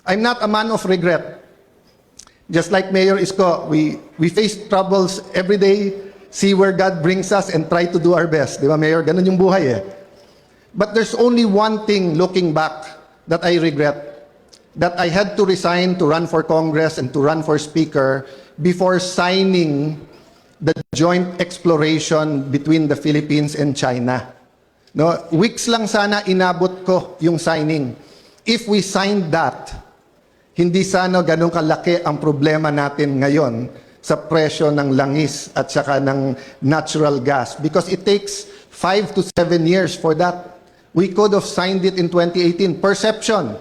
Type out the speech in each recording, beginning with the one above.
I'm not a man of regret. Just like Mayor Isko, we face troubles every day, see where God brings us, and try to do our best. Di ba, Mayor? Ganun yung buhay eh. But there's only one thing looking back that I regret, that I had to resign to run for Congress and to run for Speaker before signing the joint exploration between the Philippines and China. No, weeks lang sana inabot ko yung signing. If we signed that, hindi sana ganun kalaki ang problema natin ngayon sa presyo ng langis at saka ng natural gas, because it takes 5 to 7 years for that. We could have signed it in 2018. Perception.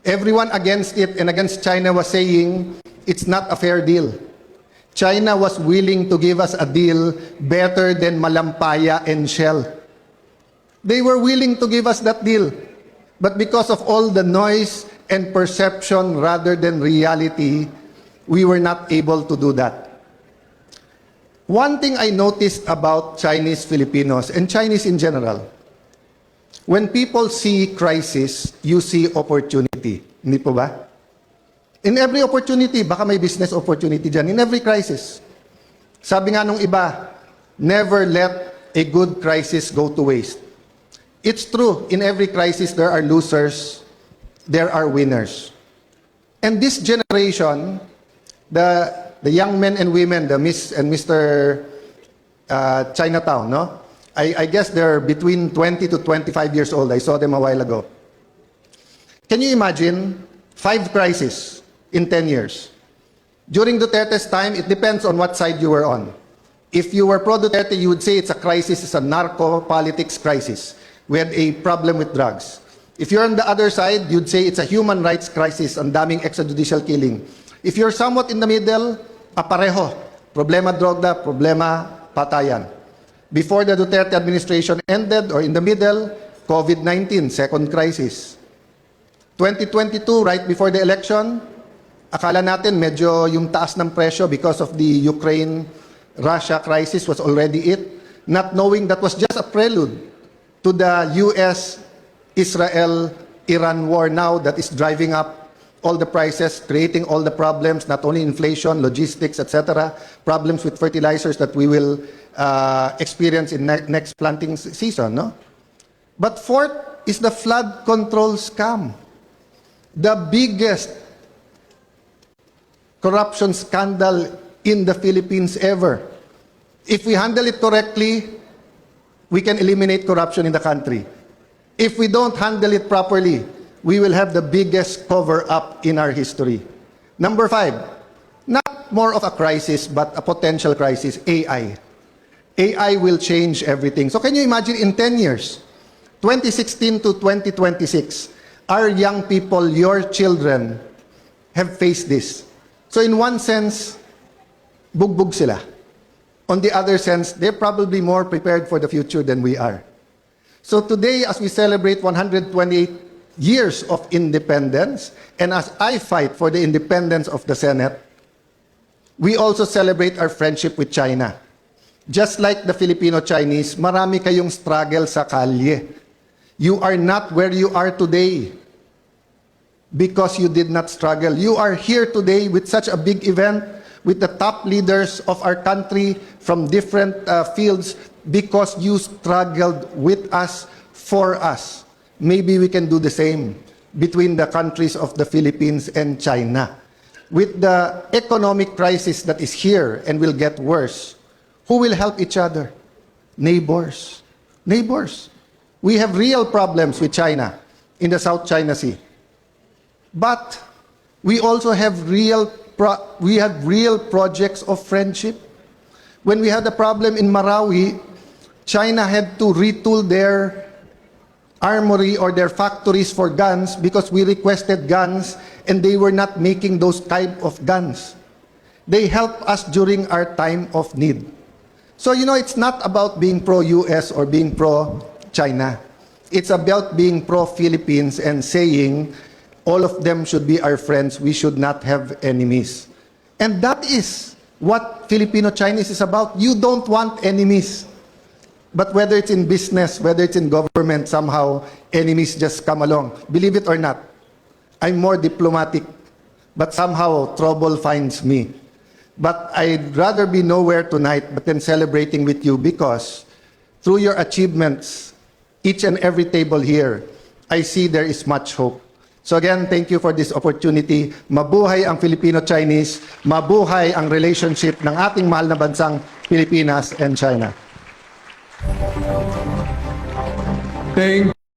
Everyone against it and against China was saying it's not a fair deal. China was willing to give us a deal better than Malampaya and Shell. They were willing to give us that deal. But because of all the noise and perception rather than reality, we were not able to do that. One thing I noticed about Chinese Filipinos and Chinese in general, when people see crisis, you see opportunity. Hindi po ba? In every opportunity, baka may business opportunity dyan. In every crisis. Sabi nga nung iba, never let a good crisis go to waste. It's true, in every crisis there are losers, there are winners. And this generation, the young men and women, the Miss and Mr. Chinatown, no? I guess they're between 20 to 25 years old. I saw them a while ago. Can you imagine 5 crises in 10 years? During Duterte's time, it depends on what side you were on. If you were pro-Duterte, you would say it's a crisis, it's a narco-politics crisis. We had a problem with drugs. If you're on the other side, you'd say it's a human rights crisis, ang daming extrajudicial killing. If you're somewhat in the middle, pareho. Problema droga, problema patayan. Before the Duterte administration ended, or in the middle, COVID-19, second crisis. 2022, right before the election, akala natin medyo yung taas ng presyo because of the Ukraine-Russia crisis was already it, not knowing that was just a prelude to the US-Israel-Iran war now that is driving up all the prices, creating all the problems, not only inflation, logistics, etc., problems with fertilizers that we will experience in next planting season. No? But fourth is the flood control scam. The biggest corruption scandal in the Philippines ever. If we handle it correctly, we can eliminate corruption in the country. If we don't handle it properly, we will have the biggest cover-up in our history. Number 5, not more of a crisis, but a potential crisis, AI. AI will change everything. So can you imagine in 10 years, 2016 to 2026, our young people, your children, have faced this. So in one sense, bugbog sila. On the other sense, they're probably more prepared for the future than we are. So today, as we celebrate 128 years of independence, and as I fight for the independence of the Senate, we also celebrate our friendship with China. Just like the Filipino-Chinese, marami kayong struggle sa kalye. You are not where you are today because you did not struggle. You are here today with such a big event, with the top leaders of our country from different fields, because you struggled with us, for us. Maybe we can do the same between the countries of the Philippines and China. With the economic crisis that is here and will get worse, who will help each other? Neighbors. Neighbors. We have real problems with China in the South China Sea. But we also have real projects of friendship. When we had a problem in Marawi, China had to retool their armory or their factories for guns because we requested guns and they were not making those type of guns. They helped us during our time of need. So, you know, it's not about being pro-US or being pro-China. It's about being pro-Philippines and saying all of them should be our friends. We should not have enemies. And that is what Filipino-Chinese is about. You don't want enemies. But whether it's in business, whether it's in government, somehow enemies just come along. Believe it or not. I'm more diplomatic, but somehow trouble finds me. But I'd rather be nowhere tonight but then celebrating with you because through your achievements, each and every table here, I see there is much hope. So again, thank you for this opportunity. Mabuhay ang Filipino-Chinese, mabuhay ang relationship ng ating mahal na bansang Pilipinas and China. Thank